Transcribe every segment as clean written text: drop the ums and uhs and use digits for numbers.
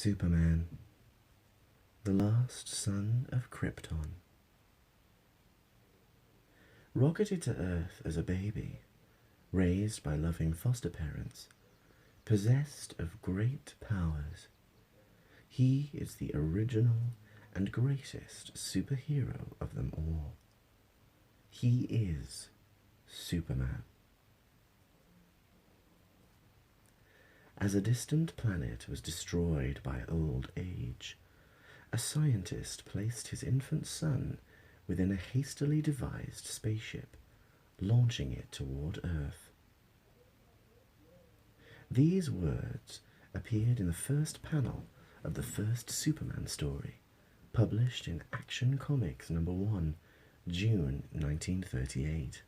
Superman, the last son of Krypton. Rocketed to Earth as a baby, raised by loving foster parents, possessed of great powers, he is the original and greatest superhero of them all. He is Superman. As a distant planet was destroyed by old age, a scientist placed his infant son within a hastily devised spaceship, launching it toward Earth. These words appeared in the first panel of the first Superman story, published in Action Comics #1, June 1938.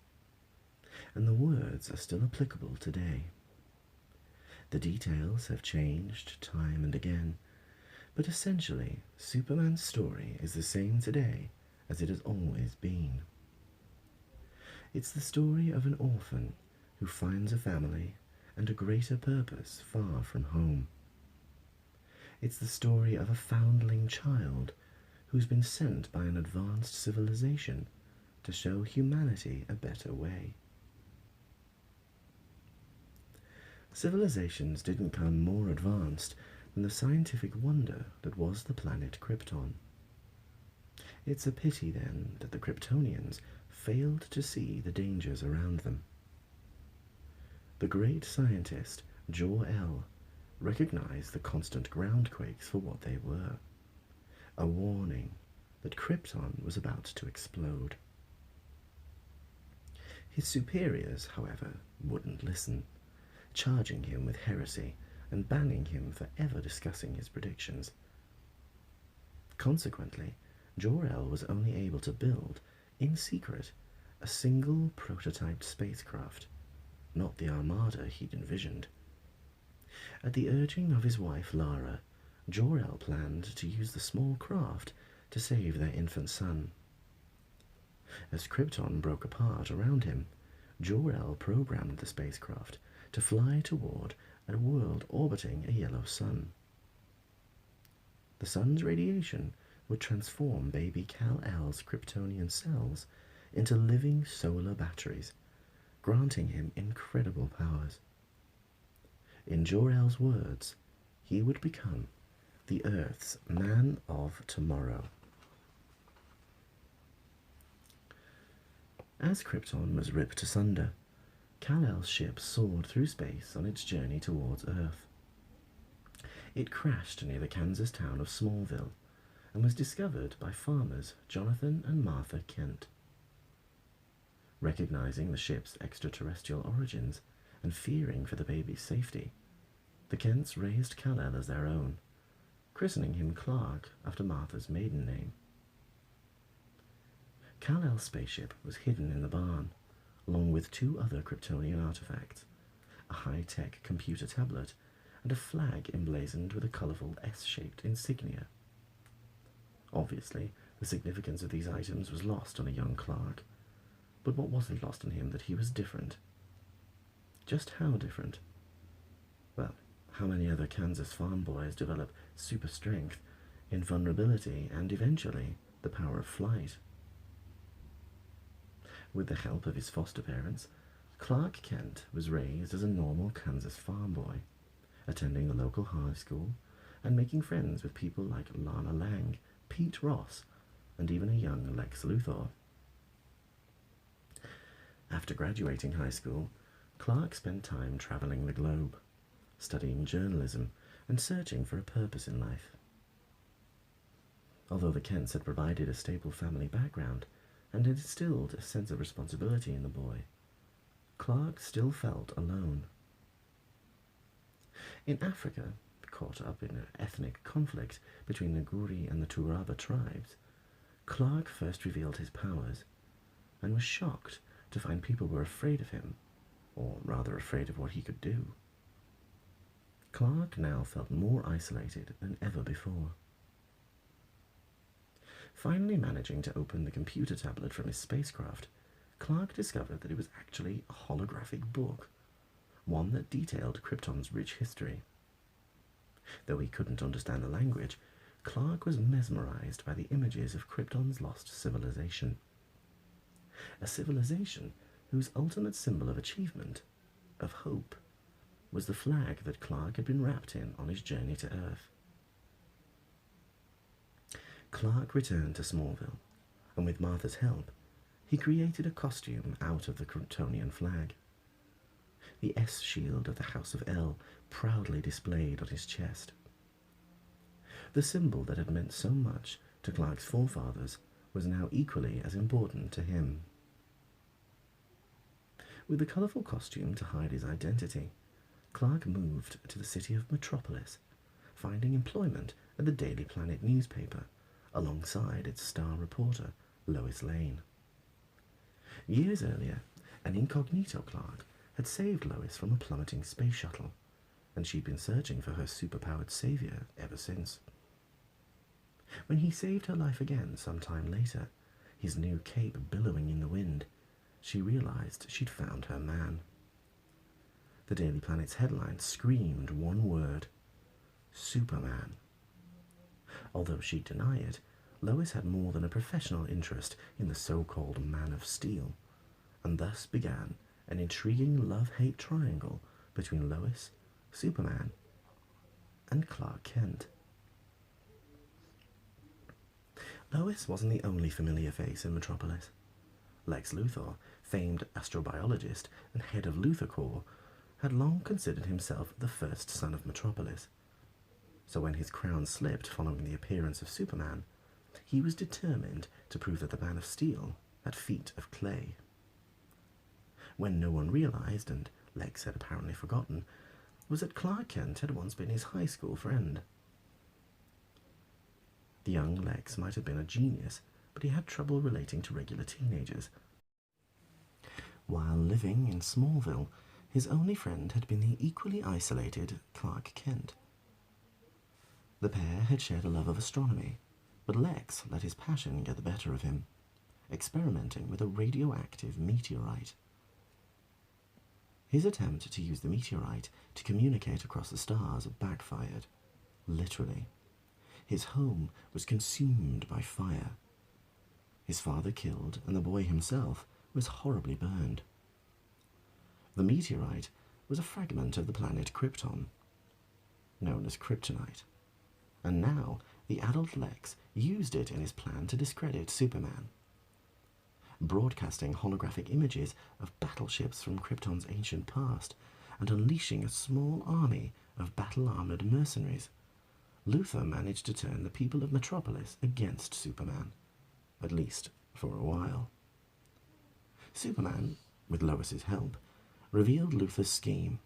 And the words are still applicable today. The details have changed time and again, but essentially, Superman's story is the same today as it has always been. It's the story of an orphan who finds a family and a greater purpose far from home. It's the story of a foundling child who's been sent by an advanced civilization to show humanity a better way. Civilizations didn't come more advanced than the scientific wonder that was the planet Krypton. It's a pity, then, that the Kryptonians failed to see the dangers around them. The great scientist, Jor-El, recognized the constant groundquakes for what they were, a warning that Krypton was about to explode. His superiors, however, wouldn't listen, charging him with heresy and banning him for ever discussing his predictions. Consequently, Jor-El was only able to build, in secret, a single prototyped spacecraft, not the armada he'd envisioned. At the urging of his wife Lara, Jor-El planned to use the small craft to save their infant son. As Krypton broke apart around him, Jor-El programmed the spacecraft to fly toward a world orbiting a yellow sun. The sun's radiation would transform baby Kal-El's Kryptonian cells into living solar batteries, granting him incredible powers. In Jor-El's words, he would become the Earth's Man of Tomorrow. As Krypton was ripped asunder, Kal-El's ship soared through space on its journey towards Earth. It crashed near the Kansas town of Smallville and was discovered by farmers Jonathan and Martha Kent. Recognizing the ship's extraterrestrial origins and fearing for the baby's safety, the Kents raised Kal-El as their own, christening him Clark after Martha's maiden name. Kal-El's spaceship was hidden in the barn, along with 2 other Kryptonian artifacts, a high-tech computer tablet and a flag emblazoned with a colourful S-shaped insignia. Obviously, the significance of these items was lost on a young Clark, but what wasn't lost on him that he was different. Just how different? Well, how many other Kansas farm boys develop super strength, invulnerability, and eventually the power of flight? With the help of his foster parents, Clark Kent was raised as a normal Kansas farm boy, attending the local high school and making friends with people like Lana Lang, Pete Ross, and even a young Lex Luthor. After graduating high school, Clark spent time traveling the globe, studying journalism and searching for a purpose in life. Although the Kents had provided a stable family background and had instilled a sense of responsibility in the boy, Clark still felt alone. In Africa, caught up in an ethnic conflict between the Guri and the Turaba tribes, Clark first revealed his powers and was shocked to find people were afraid of him, or rather afraid of what he could do. Clark now felt more isolated than ever before. Finally managing to open the computer tablet from his spacecraft, Clark discovered that it was actually a holographic book, one that detailed Krypton's rich history. Though he couldn't understand the language, Clark was mesmerized by the images of Krypton's lost civilization. A civilization whose ultimate symbol of achievement, of hope, was the flag that Clark had been wrapped in on his journey to Earth. Clark returned to Smallville, and with Martha's help, he created a costume out of the Kryptonian flag. The S shield of the House of L proudly displayed on his chest. The symbol that had meant so much to Clark's forefathers was now equally as important to him. With the colourful costume to hide his identity, Clark moved to the city of Metropolis, finding employment at the Daily Planet newspaper, alongside its star reporter, Lois Lane. Years earlier, an incognito Clark had saved Lois from a plummeting space shuttle, and she'd been searching for her superpowered savior ever since. When he saved her life again some time later, his new cape billowing in the wind, she realized she'd found her man. The Daily Planet's headline screamed one word: Superman. Although she'd deny it, Lois had more than a professional interest in the so-called Man of Steel, and thus began an intriguing love-hate triangle between Lois, Superman, and Clark Kent. Lois wasn't the only familiar face in Metropolis. Lex Luthor, famed astrobiologist and head of Luthor Corps, had long considered himself the first son of Metropolis. So when his crown slipped following the appearance of Superman, he was determined to prove that the Man of Steel had feet of clay. When no one realized, and Lex had apparently forgotten, was that Clark Kent had once been his high school friend. The young Lex might have been a genius, but he had trouble relating to regular teenagers. While living in Smallville, his only friend had been the equally isolated Clark Kent. The pair had shared a love of astronomy, but Lex let his passion get the better of him, experimenting with a radioactive meteorite. His attempt to use the meteorite to communicate across the stars backfired, literally. His home was consumed by fire. His father killed, and the boy himself was horribly burned. The meteorite was a fragment of the planet Krypton, known as kryptonite, and now the adult Lex used it in his plan to discredit Superman. Broadcasting holographic images of battleships from Krypton's ancient past and unleashing a small army of battle-armored mercenaries, Luthor managed to turn the people of Metropolis against Superman, at least for a while. Superman, with Lois's help, revealed Luthor's scheme,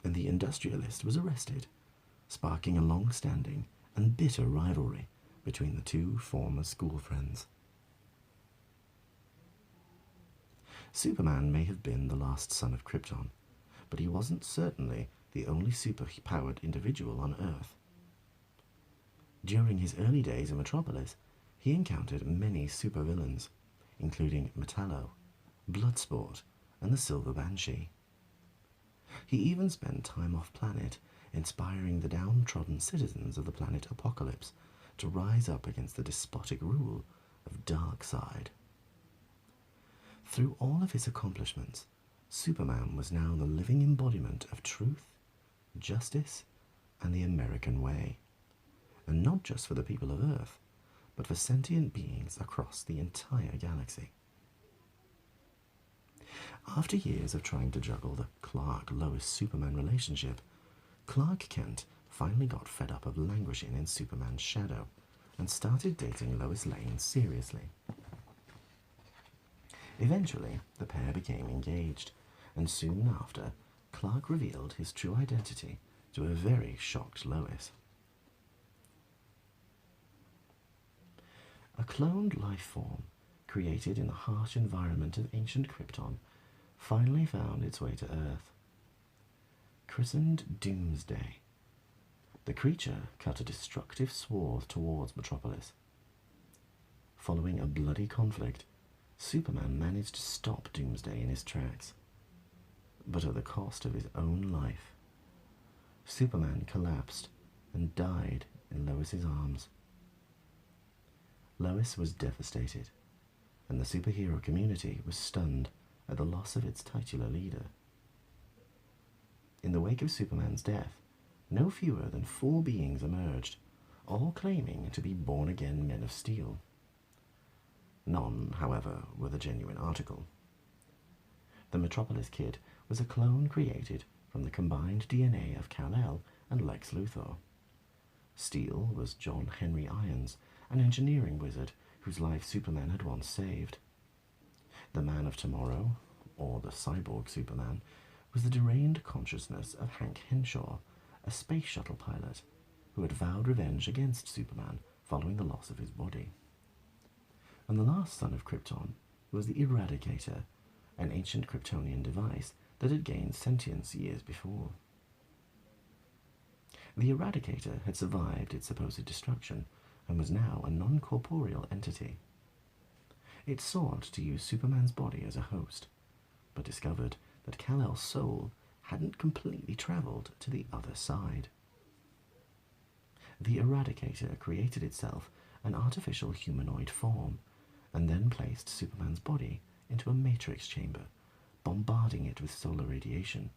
and the industrialist was arrested, sparking a long-standing and bitter rivalry between the two former school friends. Superman may have been the last son of Krypton, but he wasn't certainly the only super-powered individual on Earth. During his early days in Metropolis, he encountered many supervillains, including Metallo, Bloodsport, and the Silver Banshee. He even spent time off-planet, inspiring the downtrodden citizens of the planet Apocalypse to rise up against the despotic rule of Darkseid. Through all of his accomplishments, Superman was now the living embodiment of truth, justice, and the American way, and not just for the people of Earth, but for sentient beings across the entire galaxy. After years of trying to juggle the Clark-Lois-Superman relationship, Clark Kent finally got fed up of languishing in Superman's shadow and started dating Lois Lane seriously. Eventually, the pair became engaged, and soon after, Clark revealed his true identity to a very shocked Lois. A cloned life form, created in the harsh environment of ancient Krypton, finally found its way to Earth. Christened Doomsday, the creature cut a destructive swath towards Metropolis. Following a bloody conflict, Superman managed to stop Doomsday in his tracks, but at the cost of his own life. Superman collapsed, and died in Lois's arms. Lois was devastated, and the superhero community was stunned at the loss of its titular leader. In the wake of Superman's death, no fewer than 4 beings emerged, all claiming to be born-again men of steel. None, however, were the genuine article. The Metropolis Kid was a clone created from the combined DNA of Kal-El and Lex Luthor. Steel was John Henry Irons, an engineering wizard whose life Superman had once saved. The Man of Tomorrow, or the cyborg Superman, was the deranged consciousness of Hank Henshaw, a space shuttle pilot who had vowed revenge against Superman following the loss of his body. And the last son of Krypton was the Eradicator, an ancient Kryptonian device that had gained sentience years before. The Eradicator had survived its supposed destruction and was now a non-corporeal entity. It sought to use Superman's body as a host, but discovered that Kal-El's soul hadn't completely travelled to the other side. The Eradicator created itself an artificial humanoid form, and then placed Superman's body into a matrix chamber, bombarding it with solar radiation.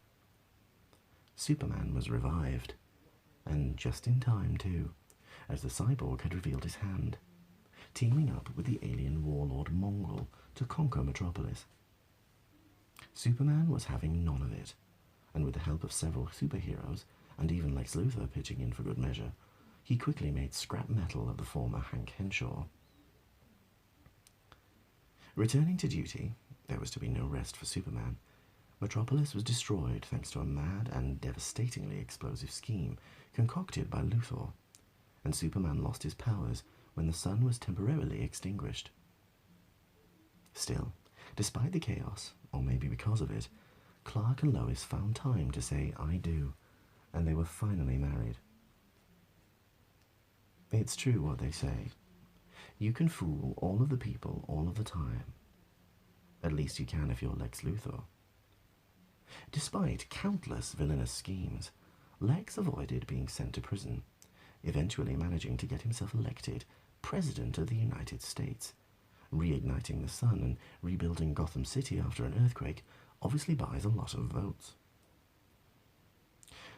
Superman was revived, and just in time too, as the cyborg had revealed his hand, teaming up with the alien warlord Mongol to conquer Metropolis. Superman was having none of it, and with the help of several superheroes, and even Lex Luthor pitching in for good measure, he quickly made scrap metal of the former Hank Henshaw. Returning to duty, there was to be no rest for Superman. Metropolis was destroyed thanks to a mad and devastatingly explosive scheme concocted by Luthor, and Superman lost his powers when the sun was temporarily extinguished. Still, despite the chaos, or maybe because of it, Clark and Lois found time to say "I do," and they were finally married. It's true what they say. You can fool all of the people all of the time. At least you can if you're Lex Luthor. Despite countless villainous schemes, Lex avoided being sent to prison, eventually managing to get himself elected President of the United States. Reigniting the sun and rebuilding Gotham City after an earthquake obviously buys a lot of votes.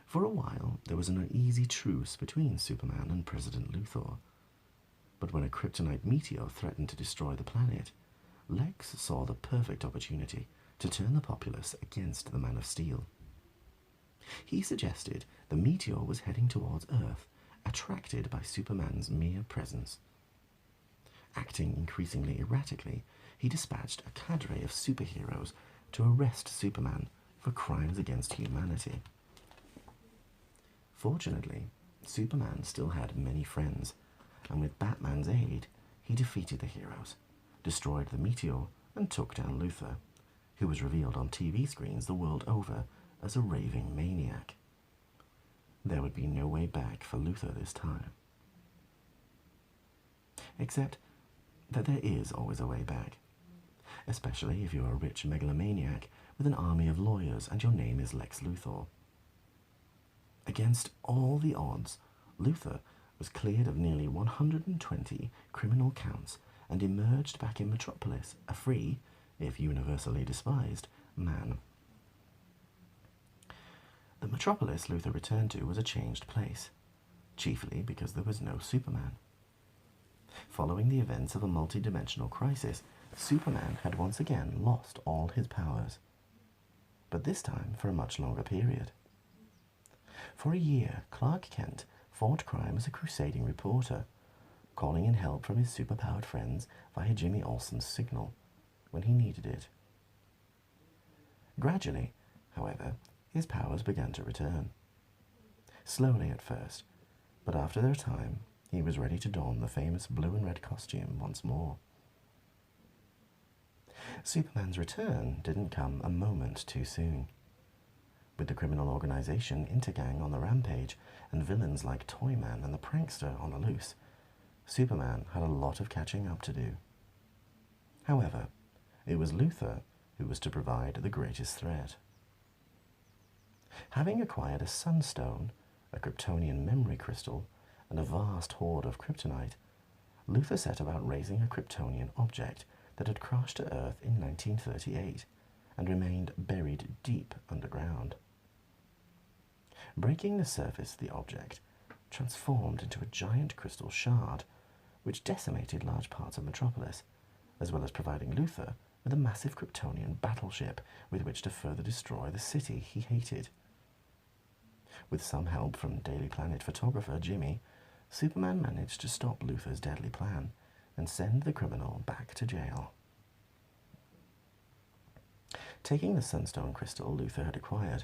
For a while, there was an uneasy truce between Superman and President Luthor. But when a kryptonite meteor threatened to destroy the planet, Lex saw the perfect opportunity to turn the populace against the Man of Steel. He suggested the meteor was heading towards Earth, attracted by Superman's mere presence. Acting increasingly erratically, he dispatched a cadre of superheroes to arrest Superman for crimes against humanity. Fortunately, Superman still had many friends, and with Batman's aid, he defeated the heroes, destroyed the meteor, and took down Luthor, who was revealed on TV screens the world over as a raving maniac. There would be no way back for Luthor this time. Except that there is always a way back, especially if you're a rich megalomaniac with an army of lawyers and your name is Lex Luthor. Against all the odds, Luthor was cleared of nearly 120 criminal counts and emerged back in Metropolis, a free, if universally despised, man. The Metropolis Luthor returned to was a changed place, chiefly because there was no Superman. Following the events of a multi-dimensional crisis, Superman had once again lost all his powers, but this time for a much longer period. For a year, Clark Kent fought crime as a crusading reporter, calling in help from his superpowered friends via Jimmy Olsen's signal when he needed it. Gradually, however, his powers began to return. Slowly at first, but after a time, he was ready to don the famous blue and red costume once more. Superman's return didn't come a moment too soon. With the criminal organization Intergang on the rampage and villains like Toyman and the Prankster on the loose, Superman had a lot of catching up to do. However, it was Luthor who was to provide the greatest threat. Having acquired a sunstone, a Kryptonian memory crystal, and a vast hoard of kryptonite, Luthor set about raising a Kryptonian object that had crashed to Earth in 1938 and remained buried deep underground. Breaking the surface of the object transformed into a giant crystal shard, which decimated large parts of Metropolis, as well as providing Luthor with a massive Kryptonian battleship with which to further destroy the city he hated. With some help from Daily Planet photographer Jimmy, Superman managed to stop Luthor's deadly plan and send the criminal back to jail. Taking the Sunstone crystal Luthor had acquired,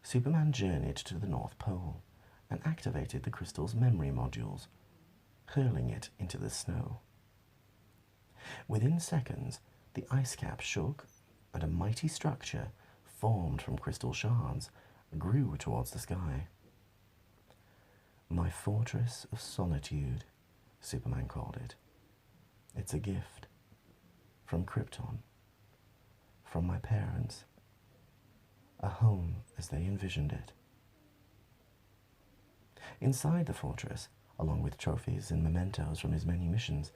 Superman journeyed to the North Pole and activated the crystal's memory modules, hurling it into the snow. Within seconds, the ice cap shook and a mighty structure, formed from crystal shards, grew towards the sky. "My fortress of solitude," Superman called it. "It's a gift. From Krypton. From my parents. A home as they envisioned it." Inside the fortress, along with trophies and mementos from his many missions,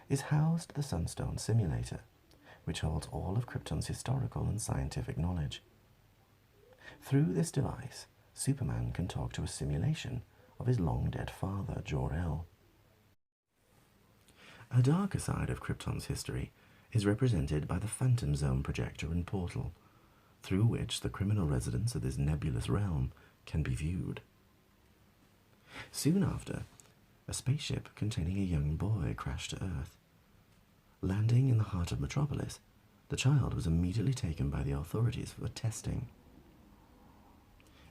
is housed the Sunstone Simulator, which holds all of Krypton's historical and scientific knowledge. Through this device, Superman can talk to a simulation of his long-dead father, Jor-El. A darker side of Krypton's history is represented by the Phantom Zone projector and portal, through which the criminal residents of this nebulous realm can be viewed. Soon after, a spaceship containing a young boy crashed to Earth. Landing in the heart of Metropolis, the child was immediately taken by the authorities for testing.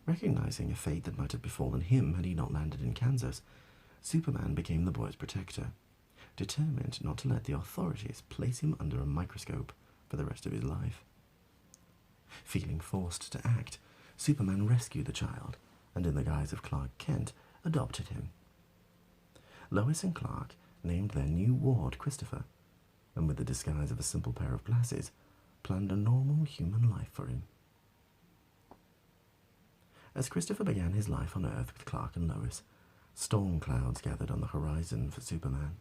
Recognizing a fate that might have befallen him had he not landed in Kansas, Superman became the boy's protector, determined not to let the authorities place him under a microscope for the rest of his life. Feeling forced to act, Superman rescued the child, and in the guise of Clark Kent, adopted him. Lois and Clark named their new ward Christopher, and with the disguise of a simple pair of glasses, planned a normal human life for him. As Christopher began his life on Earth with Clark and Lois, storm clouds gathered on the horizon for Superman.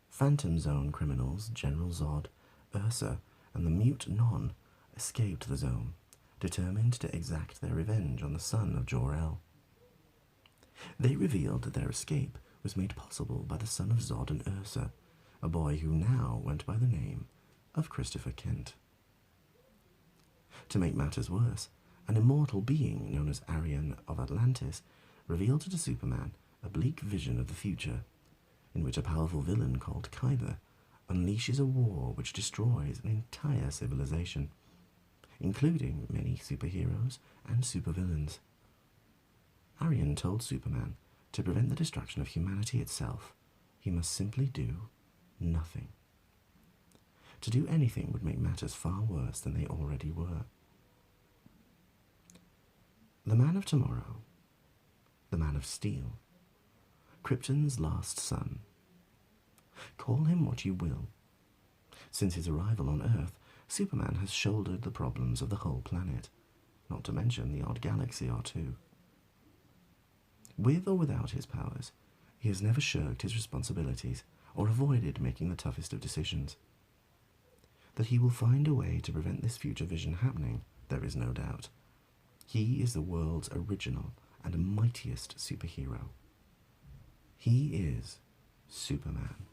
Phantom Zone criminals General Zod, Ursa, and the Mute Non escaped the zone, determined to exact their revenge on the son of Jor-El. They revealed that their escape was made possible by the son of Zod and Ursa, a boy who now went by the name of Christopher Kent. To make matters worse, an immortal being known as Arian of Atlantis revealed to Superman a bleak vision of the future, in which a powerful villain called Ksmr unleashes a war which destroys an entire civilization, including many superheroes and supervillains. Arian told Superman to prevent the destruction of humanity itself, he must simply do nothing. To do anything would make matters far worse than they already were. The Man of Tomorrow, the Man of Steel, Krypton's last son. Call him what you will. Since his arrival on Earth, Superman has shouldered the problems of the whole planet, not to mention the odd galaxy or two. With or without his powers, he has never shirked his responsibilities or avoided making the toughest of decisions. That he will find a way to prevent this future vision happening, there is no doubt. He is the world's original and mightiest superhero. He is Superman.